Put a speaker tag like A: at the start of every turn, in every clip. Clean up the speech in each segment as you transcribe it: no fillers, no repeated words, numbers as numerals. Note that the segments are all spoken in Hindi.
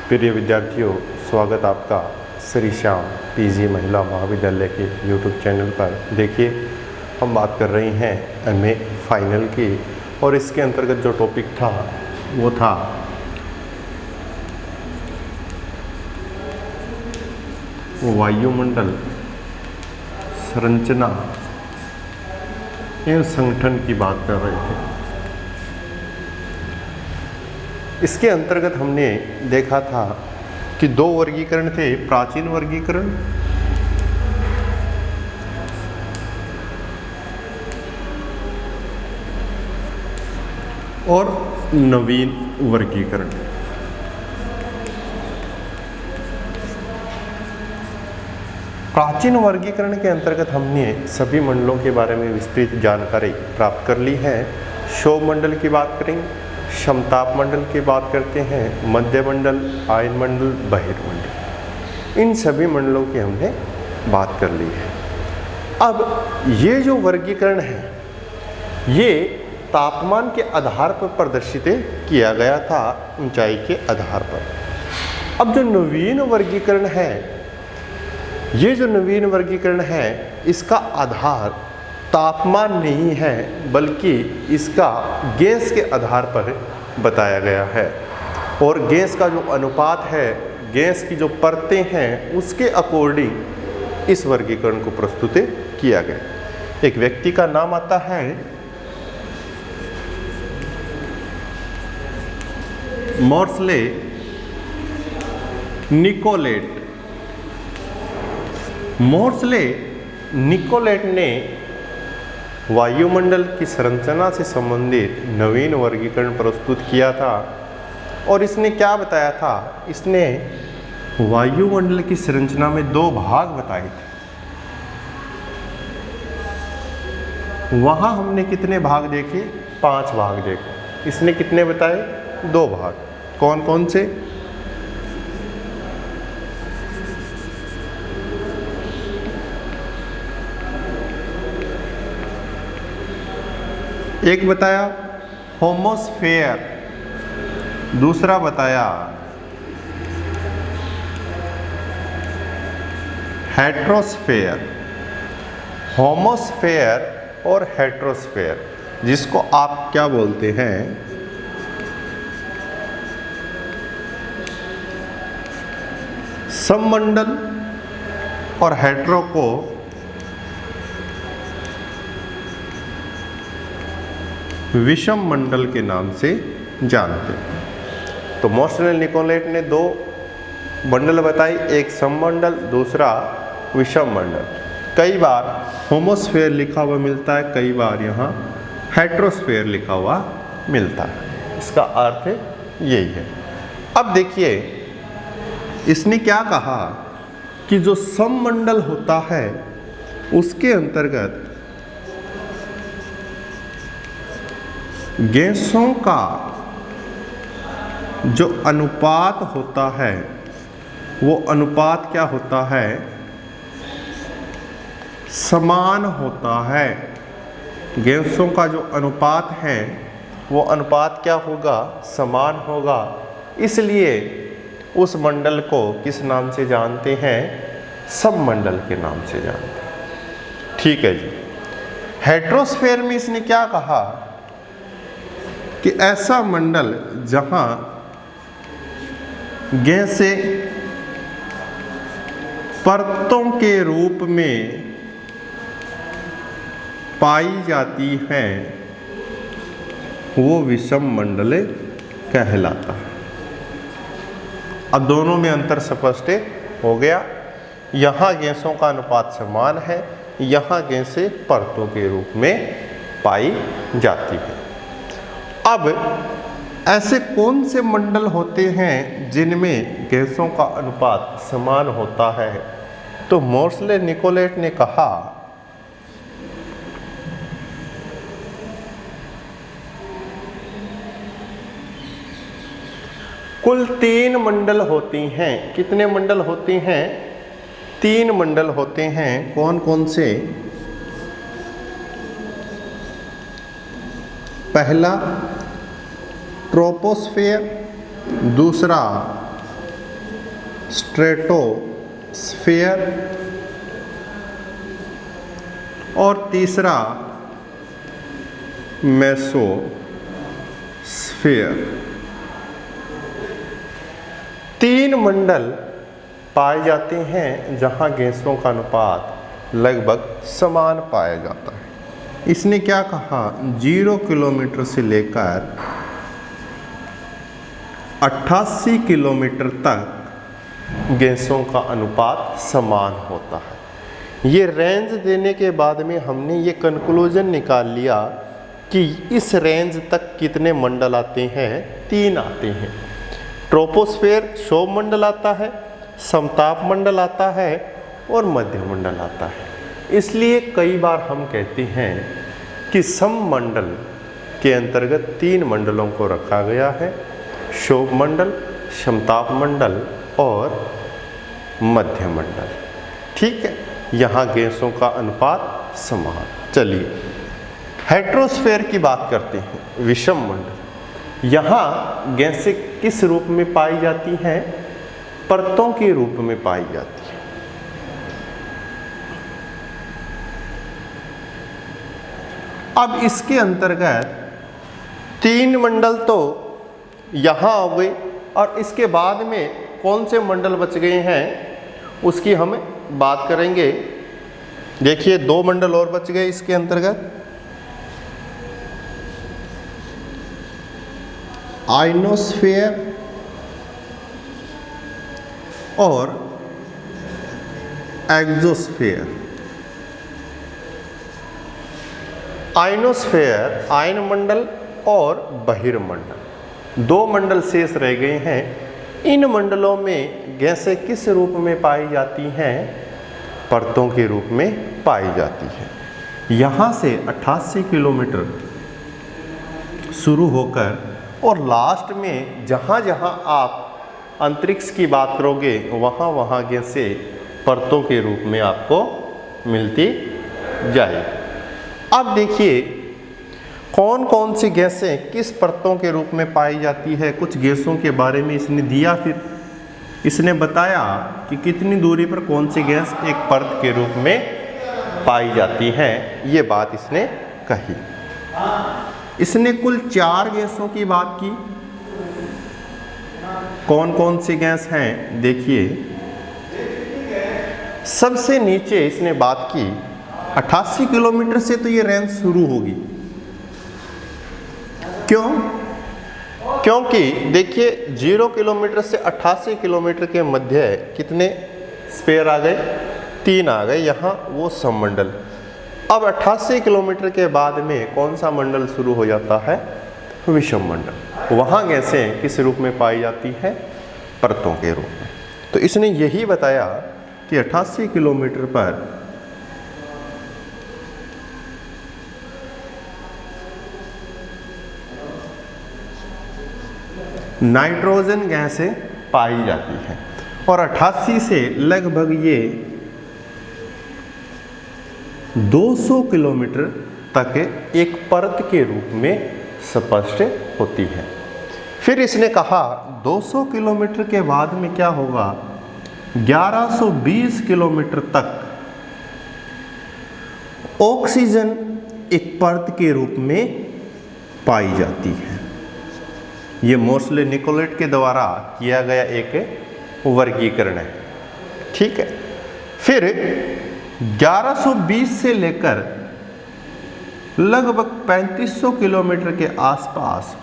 A: प्रिय विद्यार्थियों, स्वागत आपका श्री श्याम पीजी महिला महाविद्यालय के यूट्यूब चैनल पर। देखिए, हम बात कर रहे हैं एमए फाइनल की, और इसके अंतर्गत जो टॉपिक था वो था वायुमंडल संरचना एवं संगठन की बात कर रहे थे। इसके अंतर्गत हमने देखा था कि दो वर्गीकरण थे, प्राचीन वर्गीकरण और नवीन वर्गीकरण। प्राचीन वर्गीकरण के अंतर्गत हमने सभी मंडलों के बारे में विस्तृत जानकारी प्राप्त कर ली है। क्षोभ मंडल की बात करेंगे, समताप मंडल की बात करते हैं, मध्य मंडल, आयन मंडल, बहिर्मंडल, इन सभी मंडलों की हमने बात कर ली है। अब ये जो वर्गीकरण है ये तापमान के आधार पर प्रदर्शित किया गया था, ऊंचाई के आधार पर। अब जो नवीन वर्गीकरण है, ये जो नवीन वर्गीकरण है इसका आधार तापमान नहीं है बल्कि इसका गैस के आधार पर बताया गया है। और गैस का जो अनुपात है, गैस की जो परतें हैं, उसके अकॉर्डिंग इस वर्गीकरण को प्रस्तुत किया गया। एक व्यक्ति का नाम आता है मॉर्सले निकोलेट। मॉर्सले निकोलेट ने वायुमंडल की संरचना से संबंधित नवीन वर्गीकरण प्रस्तुत किया था। और इसने क्या बताया था? इसने वायुमंडल की संरचना में दो भाग बताए थे। वहां हमने कितने भाग देखे? 5 भाग देखे। इसने कितने बताए? 2 भाग। कौन कौन से? एक बताया होमोस्फेयर, दूसरा बताया हेट्रोस्फेयर। होमोस्फेयर और हेट्रोस्फेयर, जिसको आप क्या बोलते हैं? सममंडल, और हेट्रो को विषम मंडल के नाम से जानते हैं। तो मॉर्सले निकोलेट ने 2 मंडल बताई, एक सममंडल, दूसरा विषम मंडल। कई बार होमोस्फेयर लिखा हुआ मिलता है, कई बार यहाँ हेट्रोस्फेयर लिखा हुआ मिलता है। इसका अर्थ यही है। अब देखिए, इसने क्या कहा कि जो सममंडल होता है उसके अंतर्गत गैसों का जो अनुपात होता है वो अनुपात क्या होता है? समान होता है। गैसों का जो अनुपात है वो अनुपात क्या होगा? समान होगा। इसलिए उस मंडल को किस नाम से जानते हैं? सममंडल के नाम से जानते हैं। ठीक है जी। हेट्रोस्फेयर में इसने क्या कहा कि ऐसा मंडल जहां गैसें परतों के रूप में पाई जाती हैं वो विषम मंडल कहलाता है। अब दोनों में अंतर स्पष्ट हो गया। यहाँ गैसों का अनुपात समान है, यहाँ गैसें परतों के रूप में पाई जाती है। अब ऐसे कौन से मंडल होते हैं जिनमें गैसों का अनुपात समान होता है? तो मॉर्सले निकोलेट ने कहा कुल 3 मंडल होती हैं। कितने मंडल होते हैं? 3 मंडल होते हैं। कौन कौन से? पहला ट्रोपोस्फेयर, दूसरा स्ट्रेटोस्फेयर और तीसरा मेसोस्फेयर। तीन मंडल पाए जाते हैं जहां गैसों का अनुपात लगभग समान पाया जाता है। इसने क्या कहा, 0 किलोमीटर से लेकर 88 किलोमीटर तक गैसों का अनुपात समान होता है। ये रेंज देने के बाद में हमने ये कंक्लूजन निकाल लिया कि इस रेंज तक कितने मंडल आते हैं, 3 आते हैं। ट्रोपोस्फेयर क्षोभ मंडल आता है, समताप मंडल आता है और मध्य मंडल आता है। इसलिए कई बार हम कहते हैं कि सममंडल के अंतर्गत 3 मंडलों को रखा गया है, क्षोभ मंडल, समताप मंडल और मध्य मंडल। ठीक है, यहाँ गैसों का अनुपात समान। चलिए हेट्रोस्फेयर की बात करते हैं, विषम मंडल। यहाँ गैसें किस रूप में पाई जाती हैं, परतों के रूप में पाई जाती है। अब इसके अंतर्गत 3 मंडल तो यहाँ आ गए और इसके बाद में कौन से मंडल बच गए हैं उसकी हम बात करेंगे। देखिए 2 मंडल और बच गए इसके अंतर्गत, आइनोस्फेयर और एक्सोस्फेयर। आइनोस्फेयर आयन मंडल और बहिर्मंडल, 2 मंडल शेष रह गए हैं। इन मंडलों में गैसें किस रूप में पाई जाती हैं, परतों के रूप में पाई जाती है। यहाँ से 88 किलोमीटर शुरू होकर और लास्ट में जहाँ जहाँ आप अंतरिक्ष की बात करोगे वहाँ वहाँ गैसें परतों के रूप में आपको मिलती जाएगी। अब देखिए कौन कौन सी गैसें किस परतों के रूप में पाई जाती है। कुछ गैसों के बारे में इसने दिया, फिर इसने बताया कि कितनी दूरी पर कौन सी गैस एक परत के रूप में पाई जाती है, ये बात इसने कही। इसने कुल 4 गैसों की बात की। कौन कौन सी गैस हैं देखिए, सबसे नीचे इसने बात की 88 किलोमीटर से तो ये रेंज शुरू होगी। क्यों? क्योंकि देखिए 0 किलोमीटर से 88 किलोमीटर के मध्य कितने स्पेयर आ गए, 3 आ गए, यहाँ वो सममंडल। अब 88 किलोमीटर के बाद में कौन सा मंडल शुरू हो जाता है, विषम मंडल। वहाँ गैसें किस रूप में पाई जाती है, परतों के रूप में। तो इसने यही बताया कि 88 किलोमीटर पर नाइट्रोजन गैसें पाई जाती है और 88 से लगभग ये 200 किलोमीटर तक एक परत के रूप में स्पष्ट होती है। फिर इसने कहा 200 किलोमीटर के बाद में क्या होगा, 1120 किलोमीटर तक ऑक्सीजन एक परत के रूप में पाई जाती है। ये मोर्सले निकोलेट के द्वारा किया गया एक वर्गीकरण है। ठीक है, फिर 1120 से लेकर लगभग 3500 किलोमीटर के आसपास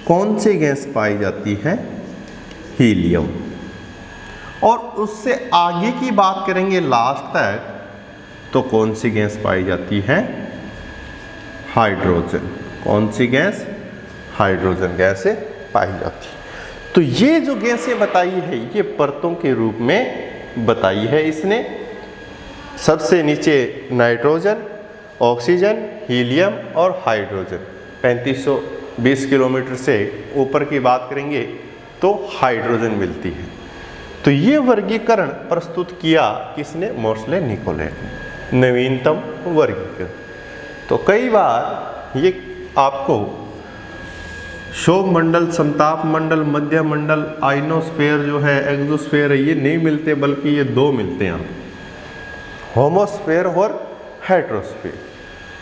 A: कौन सी गैस पाई जाती है, हीलियम। और उससे आगे की बात करेंगे लास्ट तक तो कौन सी गैस पाई जाती है, हाइड्रोजन। कौन सी गैस, हाइड्रोजन गैस पाई जाती है। तो ये जो गैसें बताई है ये परतों के रूप में बताई है इसने। सबसे नीचे नाइट्रोजन, ऑक्सीजन, हीलियम और हाइड्रोजन। 3520 किलोमीटर से ऊपर की बात करेंगे तो हाइड्रोजन मिलती है। तो ये वर्गीकरण प्रस्तुत किया किसने, मोर्सले निकोलेट ने, नवीनतम वर्गीकरण। तो कई बार ये आपको क्षोभ मंडल, समताप मंडल, मध्य मंडल, आइनोस्फेयर जो है, एक्सोस्फेयर है, ये नहीं मिलते, बल्कि ये दो मिलते हैं, होमोस्फेयर और हेट्रोस्फेयर।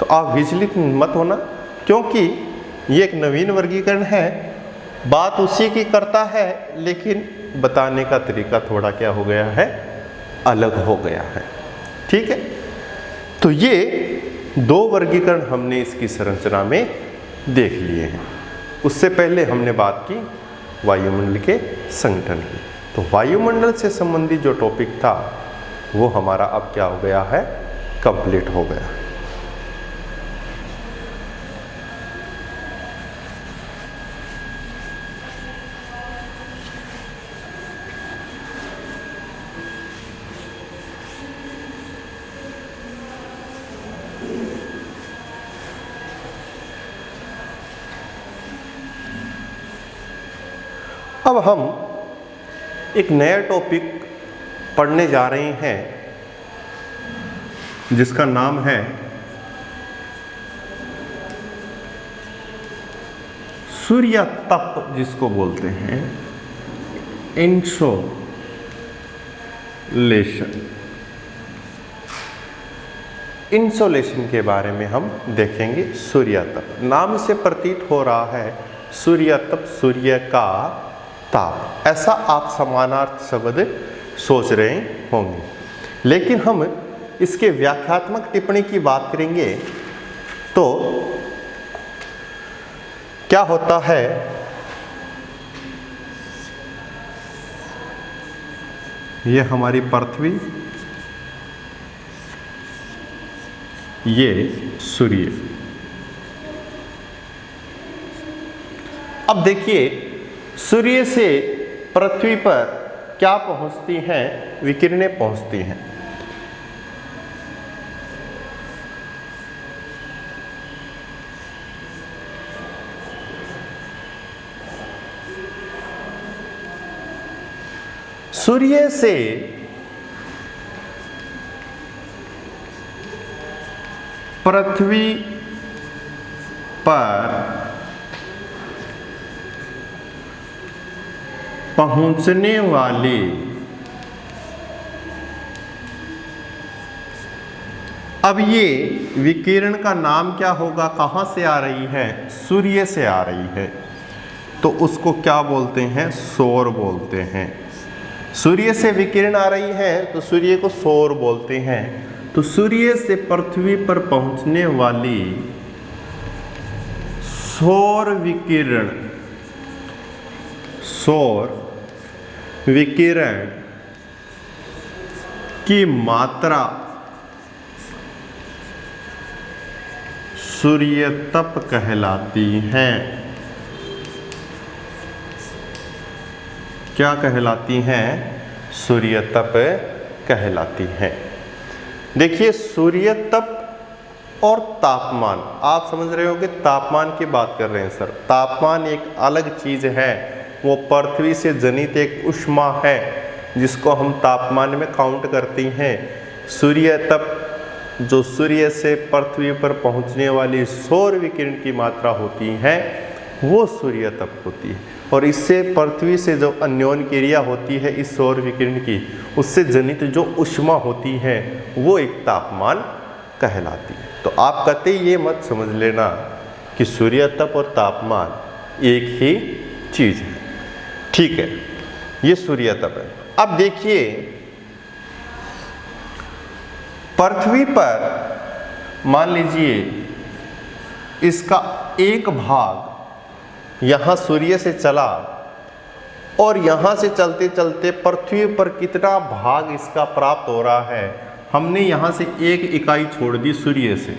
A: तो आप विचलित मत होना, क्योंकि ये एक नवीन वर्गीकरण है, बात उसी की करता है, लेकिन बताने का तरीका थोड़ा क्या हो गया है, अलग हो गया है। ठीक है, तो ये दो वर्गीकरण हमने इसकी संरचना में देख लिए हैं। उससे पहले हमने बात की वायुमंडल के संगठन की। तो वायुमंडल से संबंधित जो टॉपिक था वो हमारा अब क्या हो गया है, कंप्लीट हो गया। अब हम एक नया टॉपिक पढ़ने जा रहे हैं जिसका नाम है सूर्य तप, जिसको बोलते हैं इंसोलेशन। इंसोलेशन के बारे में हम देखेंगे। सूर्य तप नाम से प्रतीत हो रहा है, सूर्य तप सूर्य का ताप, ऐसा आप समानार्थ शब्द सोच रहे होंगे। लेकिन हम इसके व्याख्यात्मक टिप्पणी की बात करेंगे तो क्या होता है, ये हमारी पृथ्वी, ये सूर्य। अब देखिए, सूर्य से पृथ्वी पर क्या पहुंचती हैं, विकिरणें पहुंचती हैं। सूर्य से पृथ्वी पर पहुंचने वाली अब ये विकिरण का नाम क्या होगा, कहाँ से आ रही है, सूर्य से आ रही है, तो उसको क्या बोलते हैं, सौर बोलते हैं। सूर्य से विकिरण आ रही है तो सूर्य को सौर बोलते हैं। तो सूर्य से पृथ्वी पर पहुंचने वाली सौर विकिरण, सौर विकिरण की मात्रा सूर्य तप कहलाती है। क्या कहलाती हैं, सूर्य तप कहलाती हैं। देखिए, सूर्य तप और तापमान, आप समझ रहे हो कि तापमान की बात कर रहे हैं सर। तापमान एक अलग चीज है, वो पृथ्वी से जनित एक ऊष्मा है जिसको हम तापमान में काउंट करते हैं। सूर्य तप जो सूर्य से पृथ्वी पर पहुंचने वाली सौर विकिरण की मात्रा होती है वो सूर्य तप होती है। और इससे पृथ्वी से जो अन्योन क्रिया होती है इस सौर विकिरण की, उससे जनित जो ऊष्मा होती है वो एक तापमान कहलाती है। तो आप कहते ये मत समझ लेना कि सूर्य तप और तापमान एक ही चीज है। ठीक है, ये सूर्य तप है। अब देखिए, पृथ्वी पर मान लीजिए इसका एक भाग यहाँ सूर्य से चला और यहाँ से चलते चलते पृथ्वी पर कितना भाग इसका प्राप्त हो रहा है। हमने यहाँ से एक इकाई छोड़ दी सूर्य से,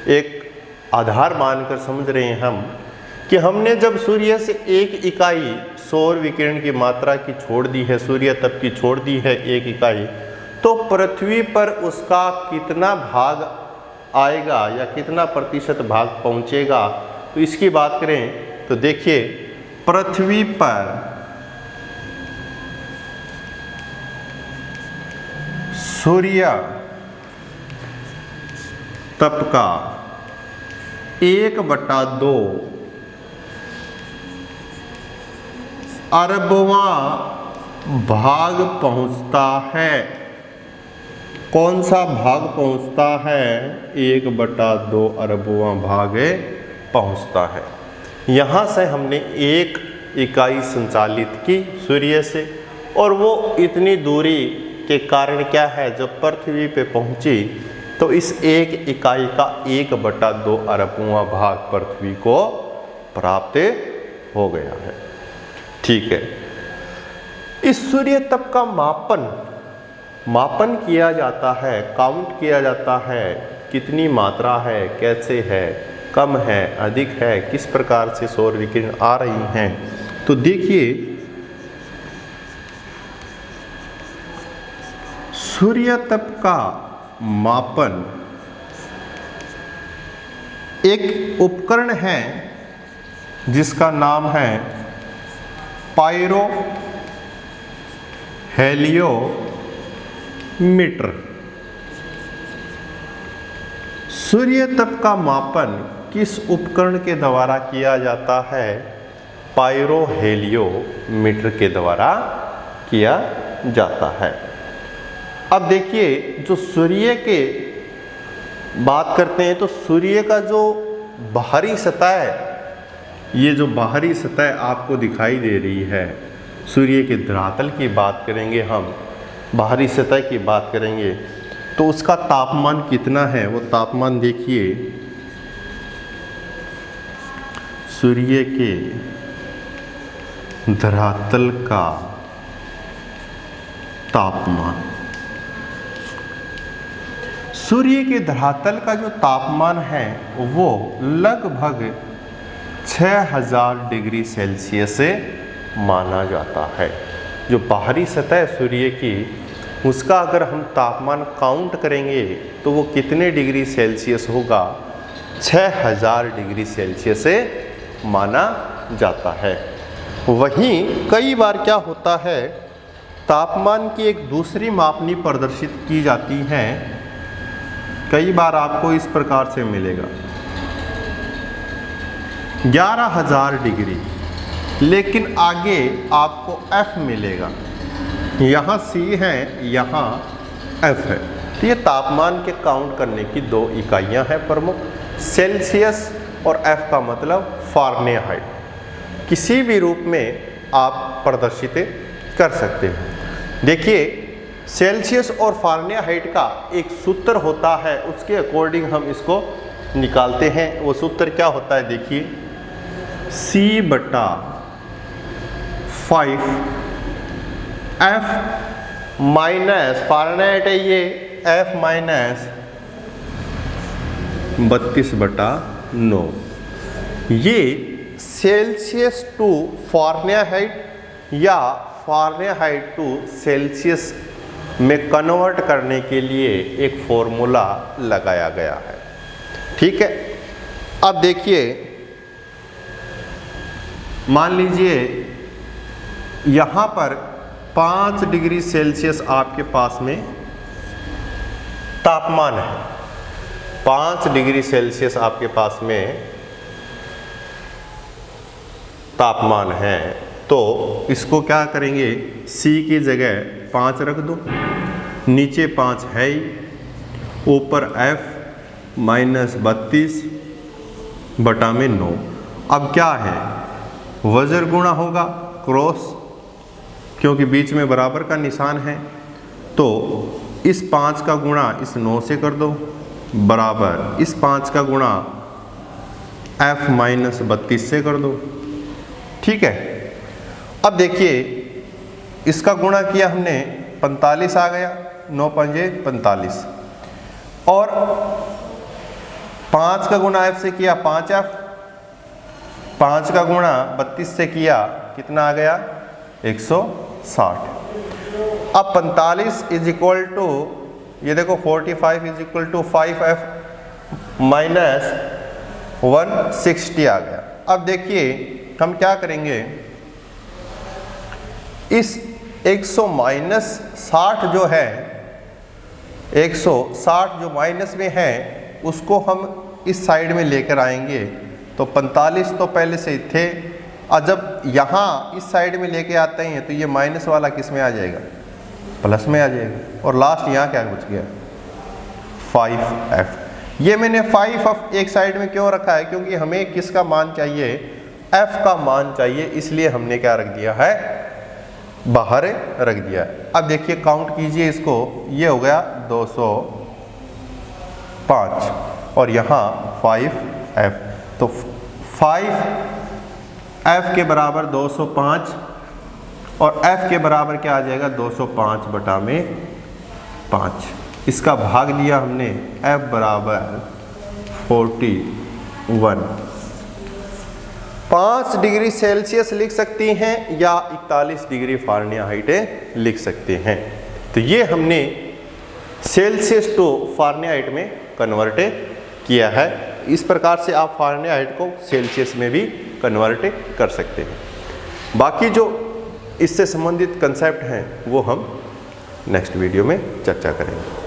A: एक आधार मानकर समझ रहे हैं हम कि हमने जब सूर्य से एक इकाई सौर विकिरण की मात्रा की छोड़ दी है, सूर्य तप की छोड़ दी है एक इकाई, तो पृथ्वी पर उसका कितना भाग आएगा या कितना प्रतिशत भाग पहुँचेगा। तो इसकी बात करें तो देखिए, पृथ्वी पर सूर्य तप का 1/2 अरबवां भाग पहुंचता है। कौन सा भाग पहुंचता है? 1/2 अरबवां भाग पहुंचता है। यहाँ से हमने एक इकाई संचालित की सूर्य से, और वो इतनी दूरी के कारण क्या है, जब पृथ्वी पे पहुंची तो इस एक इकाई का 1/2 अरबवां भाग पृथ्वी को प्राप्त हो गया है। ठीक है, इस सूर्य तप का मापन किया जाता है, काउंट किया जाता है, कितनी मात्रा है, कैसे है, कम है, अधिक है, किस प्रकार से सौर विकिरण आ रही हैं। तो देखिए, सूर्य तप का मापन एक उपकरण है जिसका नाम है पायरो हेलियोमीटर। सूर्य तप का मापन किस उपकरण के द्वारा किया जाता है? पायरो हेलियोमीटर के द्वारा किया जाता है। अब देखिए, जो सूर्य के बात करते हैं तो सूर्य का जो बाहरी सतह है, ये जो बाहरी सतह आपको दिखाई दे रही है, सूर्य के धरातल की बात करेंगे हम, बाहरी सतह की बात करेंगे तो उसका तापमान कितना है? वो तापमान देखिए, सूर्य के धरातल का तापमान, सूर्य के धरातल का जो तापमान है वो लगभग 6000 डिग्री सेल्सियस से माना जाता है। जो बाहरी सतह सूर्य की, उसका अगर हम तापमान काउंट करेंगे तो वो कितने डिग्री सेल्सियस होगा? 6000 डिग्री सेल्सियस से माना जाता है। वहीं कई बार क्या होता है, तापमान की एक दूसरी मापनी प्रदर्शित की जाती है। कई बार आपको इस प्रकार से मिलेगा 11000 डिग्री, लेकिन आगे आपको F मिलेगा। यहाँ C है, यहाँ F है। तो ये तापमान के काउंट करने की दो इकाइयाँ हैं प्रमुख, सेल्सियस और F का मतलब फ़ारेनहाइट। किसी भी रूप में आप प्रदर्शित कर सकते हैं। देखिए, सेल्सियस और फ़ारेनहाइट का एक सूत्र होता है, उसके अकॉर्डिंग हम इसको निकालते हैं। वो सूत्र क्या होता है? देखिए, C/5 F माइनस फ़ारेनहाइट है ये, F माइनस 32/9। ये सेल्सियस टू फ़ारेनहाइट या फ़ारेनहाइट टू सेल्सियस में कन्वर्ट करने के लिए एक फॉर्मूला लगाया गया है। ठीक है, अब देखिए, मान लीजिए यहाँ पर 5 डिग्री सेल्सियस आपके पास में तापमान है, 5 डिग्री सेल्सियस आपके पास में तापमान है। तो इसको क्या करेंगे, C की जगह 5 रख दो, नीचे 5 है ही, ऊपर F माइनस 32/9। अब क्या है, वज्र गुणा होगा क्रॉस, क्योंकि बीच में बराबर का निशान है। तो इस 5 का गुणा इस 9 से कर दो, बराबर इस 5 का गुणा F माइनस 32 से कर दो। ठीक है, अब देखिए, इसका गुणा किया हमने, 45 आ गया, 9 पंजे 45, और 5 का गुणा F से किया 5F, 5 का गुणा 32 से किया, कितना आ गया? 160। अब 45 इज इक्वल टू, ये देखो 45 is equal to 5F minus 160 आ गया। अब देखिए, हम क्या करेंगे, इस 100 माइनस 60 जो है, 160 जो माइनस में है, उसको हम इस साइड में लेकर आएंगे। तो 45 तो पहले से थे, और जब यहाँ इस साइड में लेके आते हैं तो ये माइनस वाला किस में आ जाएगा, प्लस में आ जाएगा। और लास्ट यहाँ क्या बच गया, 5f। ये मैंने 5f एक साइड में क्यों रखा है, क्योंकि हमें किसका मान चाहिए, f का मान चाहिए, इसलिए हमने क्या रख दिया है, बाहर रख दिया है। अब देखिए काउंट कीजिए इसको, ये हो गया 205 और यहाँ 5f, तो 5f के बराबर 205 और f के बराबर क्या आ जाएगा, 205/5। इसका भाग लिया हमने, f बराबर 41। 5 डिग्री सेल्सियस लिख सकती हैं या 41 डिग्री फ़ारेनहाइट लिख सकते हैं। तो ये हमने सेल्सियस टू फ़ारेनहाइट में कन्वर्ट किया है। इस प्रकार से आप फ़ारेनहाइट को सेल्सियस में भी कन्वर्ट कर सकते हैं। बाकी जो इससे संबंधित कंसेप्ट हैं वो हम नेक्स्ट वीडियो में चर्चा करेंगे।